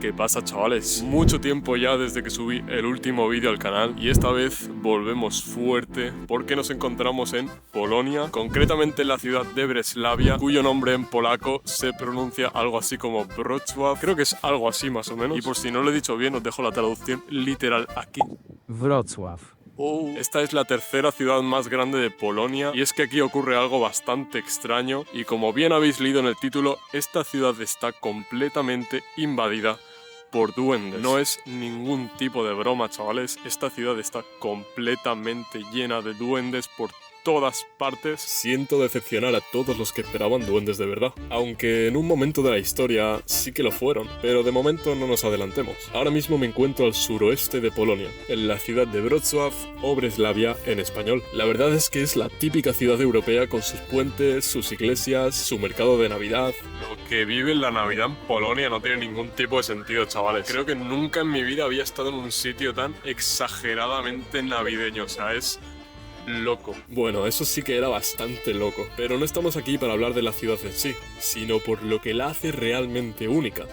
¿Qué pasa, chavales? Mucho tiempo ya desde que subí el último vídeo al canal y esta vez volvemos fuerte porque nos encontramos en Polonia, concretamente en la ciudad de Breslavia, cuyo nombre en polaco se pronuncia algo así como Wrocław, creo que es algo así más o menos, y por si no lo he dicho bien os dejo la traducción literal aquí. Wrocław. Esta es la tercera ciudad más grande de Polonia y es que aquí ocurre algo bastante extraño y como bien habéis leído en el título, esta ciudad está completamente invadida por duendes. No es ningún tipo de broma, chavales, esta ciudad está completamente llena de duendes por todas partes. Siento decepcionar a todos los que esperaban duendes de verdad, aunque en un momento de la historia sí que lo fueron, pero de momento no nos adelantemos. Ahora mismo me encuentro al suroeste de Polonia, en la ciudad de Wrocław o Breslavia en español. La verdad es que es la típica ciudad europea con sus puentes, sus iglesias, su mercado de Navidad. Lo que vive la Navidad en Polonia no tiene ningún tipo de sentido, chavales. Creo que nunca en mi vida había estado en un sitio tan exageradamente navideño, o sea, es loco. Bueno, eso sí que era bastante loco, pero no estamos aquí para hablar de la ciudad en sí, sino por lo que la hace realmente única.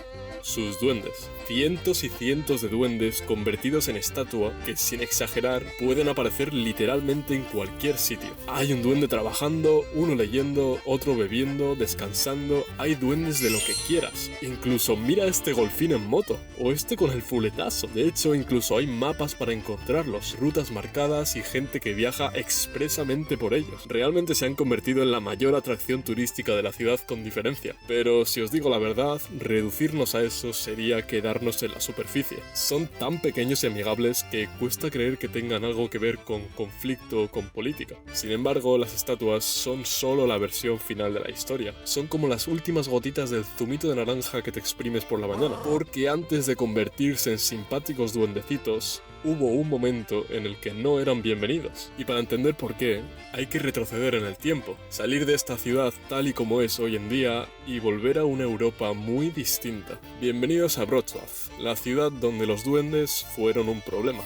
Sus duendes. Cientos y cientos de duendes convertidos en estatua que, sin exagerar, pueden aparecer literalmente en cualquier sitio. Hay un duende trabajando, uno leyendo, otro bebiendo, descansando. Hay duendes de lo que quieras. Incluso mira este golfín en moto, o este con el fuletazo. De hecho, incluso hay mapas para encontrarlos, rutas marcadas y gente que viaja expresamente por ellos. Realmente se han convertido en la mayor atracción turística de la ciudad con diferencia. Pero si os digo la verdad, reducirnos a eso sería quedarnos en la superficie. Son tan pequeños y amigables que cuesta creer que tengan algo que ver con conflicto o con política. Sin embargo, las estatuas son solo la versión final de la historia. Son como las últimas gotitas del zumito de naranja que te exprimes por la mañana. Porque antes de convertirse en simpáticos duendecitos, hubo un momento en el que no eran bienvenidos. Y para entender por qué, hay que retroceder en el tiempo, salir de esta ciudad tal y como es hoy en día y volver a una Europa muy distinta. Bienvenidos a Wrocław, la ciudad donde los duendes fueron un problema.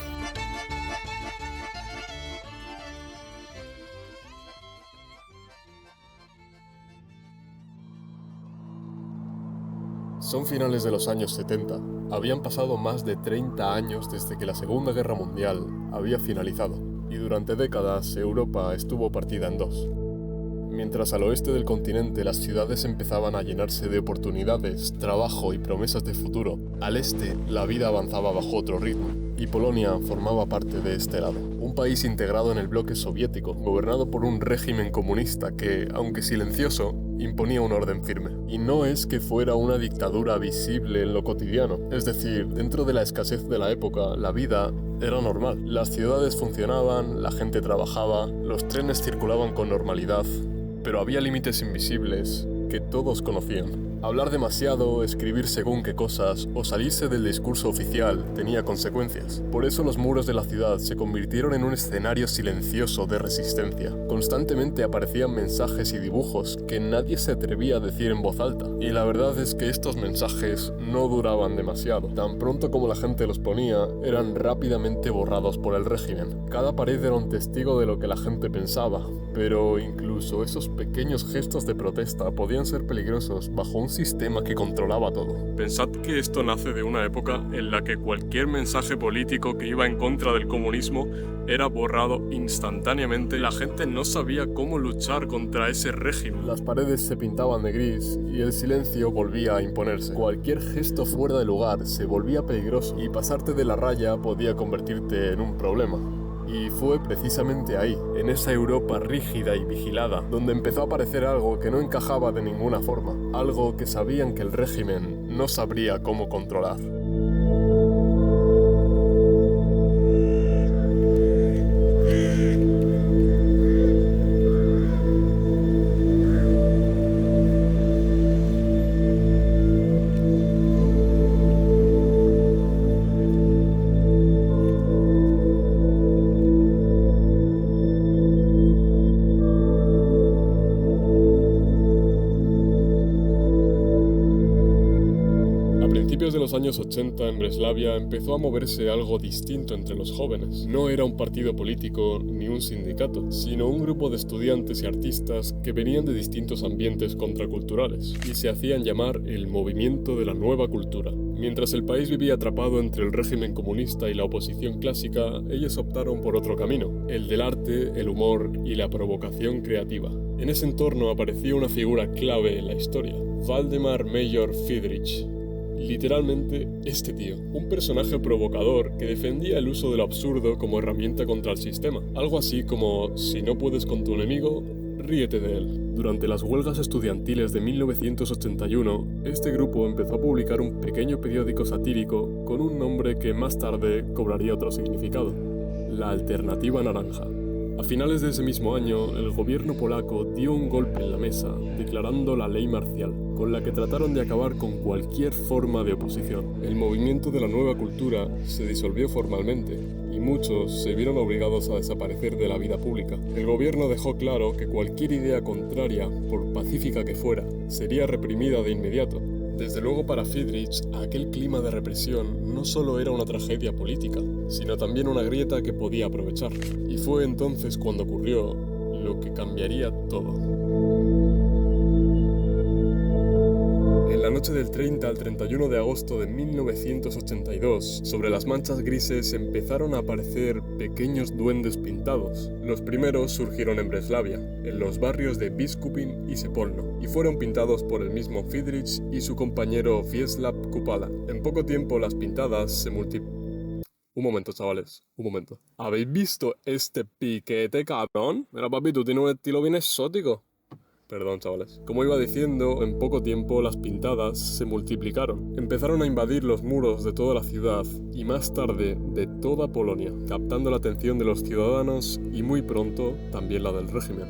Son finales de los años 70. Habían pasado más de 30 años desde que la Segunda Guerra Mundial había finalizado, y durante décadas Europa estuvo partida en dos. Mientras al oeste del continente las ciudades empezaban a llenarse de oportunidades, trabajo y promesas de futuro, al este la vida avanzaba bajo otro ritmo, y Polonia formaba parte de este lado. Un país integrado en el bloque soviético, gobernado por un régimen comunista que, aunque silencioso, imponía un orden firme. Y no es que fuera una dictadura visible en lo cotidiano, es decir, dentro de la escasez de la época, la vida era normal. Las ciudades funcionaban, la gente trabajaba, los trenes circulaban con normalidad, pero había límites invisibles que todos conocían. Hablar demasiado, escribir según qué cosas o salirse del discurso oficial tenía consecuencias. Por eso los muros de la ciudad se convirtieron en un escenario silencioso de resistencia. Constantemente aparecían mensajes y dibujos que nadie se atrevía a decir en voz alta. Y la verdad es que estos mensajes no duraban demasiado. Tan pronto como la gente los ponía, eran rápidamente borrados por el régimen. Cada pared era un testigo de lo que la gente pensaba, pero incluso esos pequeños gestos de protesta podían ser peligrosos bajo un sistema que controlaba todo. Pensad que esto nace de una época en la que cualquier mensaje político que iba en contra del comunismo era borrado instantáneamente. La gente no sabía cómo luchar contra ese régimen. Las paredes se pintaban de gris y el silencio volvía a imponerse. Cualquier gesto fuera de lugar se volvía peligroso y pasarte de la raya podía convertirte en un problema. Y fue precisamente ahí, en esa Europa rígida y vigilada, donde empezó a aparecer algo que no encajaba de ninguna forma, algo que sabían que el régimen no sabría cómo controlar. principios de los años 80 en Breslavia empezó a moverse algo distinto entre los jóvenes. No era un partido político ni un sindicato, sino un grupo de estudiantes y artistas que venían de distintos ambientes contraculturales y se hacían llamar el Movimiento de la Nueva Cultura. Mientras el país vivía atrapado entre el régimen comunista y la oposición clásica, ellos optaron por otro camino, el del arte, el humor y la provocación creativa. En ese entorno apareció una figura clave en la historia, Valdemar Major Friedrich. Literalmente, este tío, un personaje provocador que defendía el uso del absurdo como herramienta contra el sistema. Algo así como, si no puedes con tu enemigo, ríete de él. Durante las huelgas estudiantiles de 1981, este grupo empezó a publicar un pequeño periódico satírico con un nombre que más tarde cobraría otro significado: La Alternativa Naranja. A finales de ese mismo año, el gobierno polaco dio un golpe en la mesa, declarando la ley marcial, con la que trataron de acabar con cualquier forma de oposición. El movimiento de la nueva cultura se disolvió formalmente, y muchos se vieron obligados a desaparecer de la vida pública. El gobierno dejó claro que cualquier idea contraria, por pacífica que fuera, sería reprimida de inmediato. Desde luego para Friedrich, aquel clima de represión no solo era una tragedia política, sino también una grieta que podía aprovechar. Y fue entonces cuando ocurrió lo que cambiaría todo. En la noche del 30 al 31 de agosto de 1982, sobre las manchas grises empezaron a aparecer pequeños duendes pintados. Los primeros surgieron en Breslavia, en los barrios de Biskupin y Sepolno, y fueron pintados por el mismo Friedrich y su compañero Wieslaw Kupala. En poco tiempo las pintadas se multiplicaron. Un momento, chavales, un momento. ¿Habéis visto este piquete, cabrón? Mira, papi, tú tienes un estilo bien exótico. Perdón, chavales. Como iba diciendo, en poco tiempo las pintadas se multiplicaron. Empezaron a invadir los muros de toda la ciudad y más tarde de toda Polonia, captando la atención de los ciudadanos y muy pronto también la del régimen.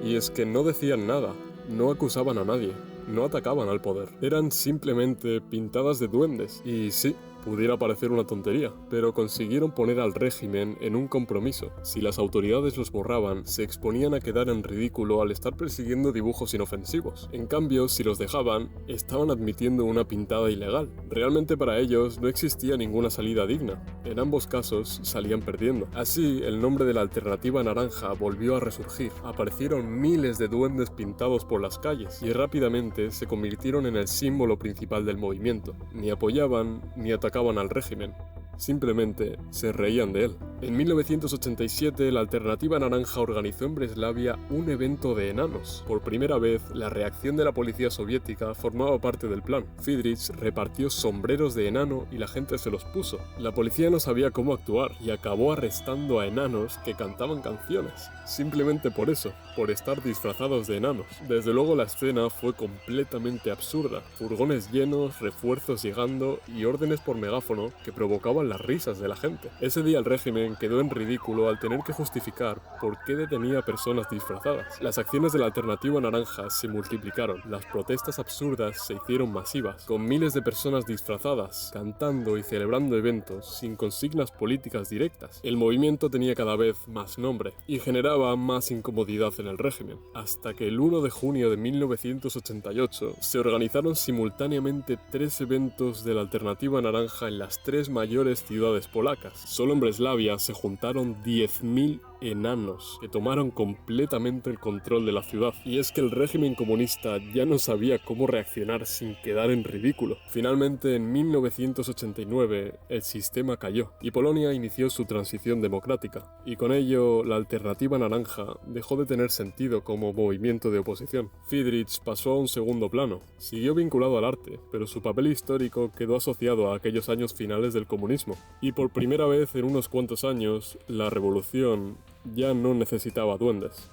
Y es que no decían nada, no acusaban a nadie, no atacaban al poder. Eran simplemente pintadas de duendes. Y sí, pudiera parecer una tontería, pero consiguieron poner al régimen en un compromiso. Si las autoridades los borraban, se exponían a quedar en ridículo al estar persiguiendo dibujos inofensivos. En cambio, si los dejaban, estaban admitiendo una pintada ilegal. Realmente para ellos no existía ninguna salida digna. En ambos casos salían perdiendo. Así, el nombre de la Alternativa Naranja volvió a resurgir. Aparecieron miles de duendes pintados por las calles y rápidamente se convirtieron en el símbolo principal del movimiento. Ni apoyaban ni atacaban al régimen, simplemente se reían de él. En 1987, la Alternativa Naranja organizó en Breslavia un evento de enanos. Por primera vez, la reacción de la policía soviética formaba parte del plan. Friedrich repartió sombreros de enano y la gente se los puso. La policía no sabía cómo actuar y acabó arrestando a enanos que cantaban canciones. Simplemente por eso, por estar disfrazados de enanos. Desde luego la escena fue completamente absurda. Furgones llenos, refuerzos llegando y órdenes por megáfono que provocaban las risas de la gente. Ese día el régimen quedó en ridículo al tener que justificar por qué detenía a personas disfrazadas. Las acciones de la Alternativa Naranja se multiplicaron. Las protestas absurdas se hicieron masivas, con miles de personas disfrazadas, cantando y celebrando eventos sin consignas políticas directas. El movimiento tenía cada vez más nombre y generaba más incomodidad en el régimen, hasta que el 1 de junio de 1988 se organizaron simultáneamente 3 eventos de la Alternativa Naranja en las 3 mayores ciudades polacas. Solo en Breslavia se juntaron 10.000 enanos que tomaron completamente el control de la ciudad. Y es que el régimen comunista ya no sabía cómo reaccionar sin quedar en ridículo. Finalmente, en 1989, el sistema cayó y Polonia inició su transición democrática. Y con ello, la Alternativa Naranja dejó de tener sentido como movimiento de oposición. Friedrich pasó a un segundo plano. Siguió vinculado al arte, pero su papel histórico quedó asociado a aquellos años finales del comunismo. Y por primera vez en unos cuantos años, la revolución ya no necesitaba duendes.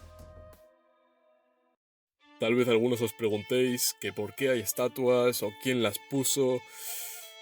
Tal vez algunos os preguntéis que por qué hay estatuas o quién las puso.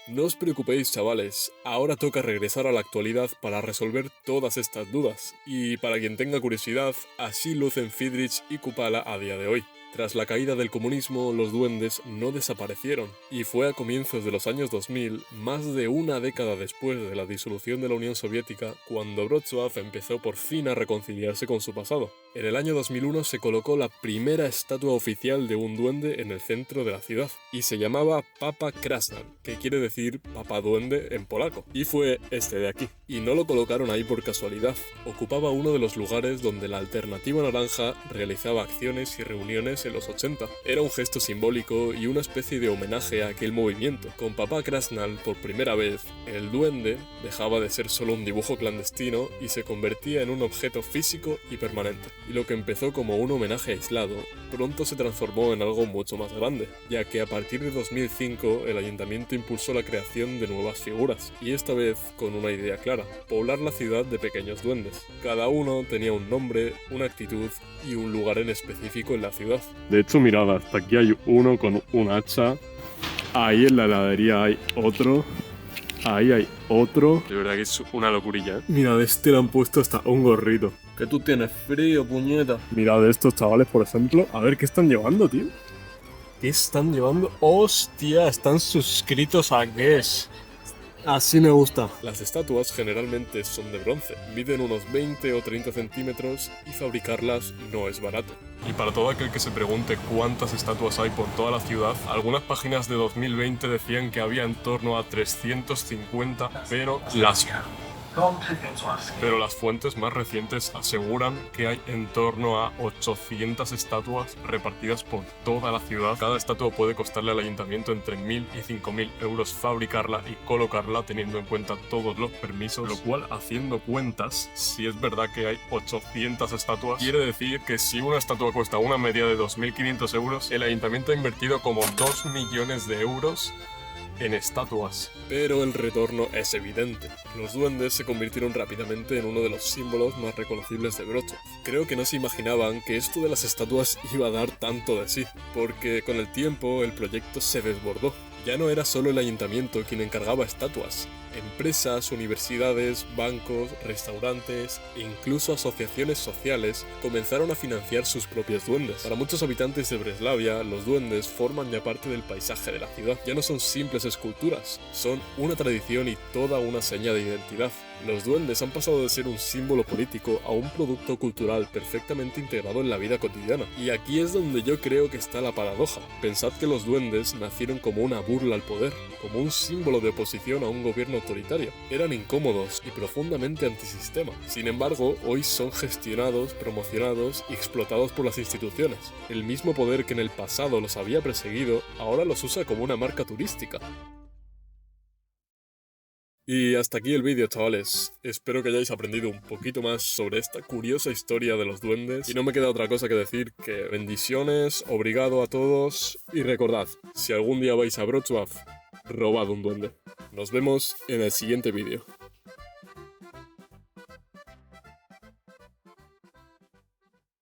No os preocupéis, chavales, ahora toca regresar a la actualidad para resolver todas estas dudas. Y para quien tenga curiosidad, así lucen Friedrich y Kupala a día de hoy. Tras la caída del comunismo, los duendes no desaparecieron, y fue a comienzos de los años 2000, más de una década después de la disolución de la Unión Soviética, cuando Wrocław empezó por fin a reconciliarse con su pasado. En el año 2001 se colocó la primera estatua oficial de un duende en el centro de la ciudad, y se llamaba Papa Krasnal, que quiere decir Papá Duende en polaco, y fue este de aquí. Y no lo colocaron ahí por casualidad, ocupaba uno de los lugares donde la Alternativa Naranja realizaba acciones y reuniones en los 80. Era un gesto simbólico y una especie de homenaje a aquel movimiento. Con Papá Krasnal, por primera vez, el duende dejaba de ser solo un dibujo clandestino y se convertía en un objeto físico y permanente. Y lo que empezó como un homenaje aislado, pronto se transformó en algo mucho más grande, ya que a partir de 2005 el ayuntamiento impulsó la creación de nuevas figuras, y esta vez con una idea clara: poblar la ciudad de pequeños duendes. Cada uno tenía un nombre, una actitud y un lugar en específico en la ciudad. De hecho, mirad, hasta aquí hay uno con un hacha, ahí en la heladería hay otro, ahí hay otro. De verdad que es una locurilla, ¿eh? Mirad, este le han puesto hasta un gorrito. Que tú tienes frío, puñeta. Mirad estos chavales, por ejemplo. A ver, ¿qué están llevando, tío? ¿Qué están llevando? ¡Hostia! Están suscritos a Guess. Así me gusta. Las estatuas generalmente son de bronce, miden unos 20 o 30 centímetros y fabricarlas no es barato. Y para todo aquel que se pregunte cuántas estatuas hay por toda la ciudad, algunas páginas de 2020 decían que había en torno a 350, pero las fuentes más recientes aseguran que hay en torno a 800 estatuas repartidas por toda la ciudad. Cada estatua puede costarle al ayuntamiento entre 1.000 y 5.000 euros fabricarla y colocarla, teniendo en cuenta todos los permisos, lo cual, haciendo cuentas, si es verdad que hay 800 estatuas, quiere decir que si una estatua cuesta una media de 2.500 euros, el ayuntamiento ha invertido como 2 millones de euros en estatuas. Pero el retorno es evidente. Los duendes se convirtieron rápidamente en uno de los símbolos más reconocibles de Wrocław. Creo que no se imaginaban que esto de las estatuas iba a dar tanto de sí, porque con el tiempo el proyecto se desbordó. Ya no era solo el ayuntamiento quien encargaba estatuas. Empresas, universidades, bancos, restaurantes e incluso asociaciones sociales comenzaron a financiar sus propios duendes. Para muchos habitantes de Breslavia, los duendes forman ya parte del paisaje de la ciudad. Ya no son simples esculturas, son una tradición y toda una seña de identidad. Los duendes han pasado de ser un símbolo político a un producto cultural perfectamente integrado en la vida cotidiana. Y aquí es donde yo creo que está la paradoja. Pensad que los duendes nacieron como una burla al poder, como un símbolo de oposición a un gobierno autoritario. Eran incómodos y profundamente antisistema. Sin embargo, hoy son gestionados, promocionados y explotados por las instituciones. El mismo poder que en el pasado los había perseguido, ahora los usa como una marca turística. Y hasta aquí el vídeo, chavales. Espero que hayáis aprendido un poquito más sobre esta curiosa historia de los duendes. Y no me queda otra cosa que decir que bendiciones, obrigado a todos. Y recordad, si algún día vais a Wrocław, robad un duende. Nos vemos en el siguiente vídeo.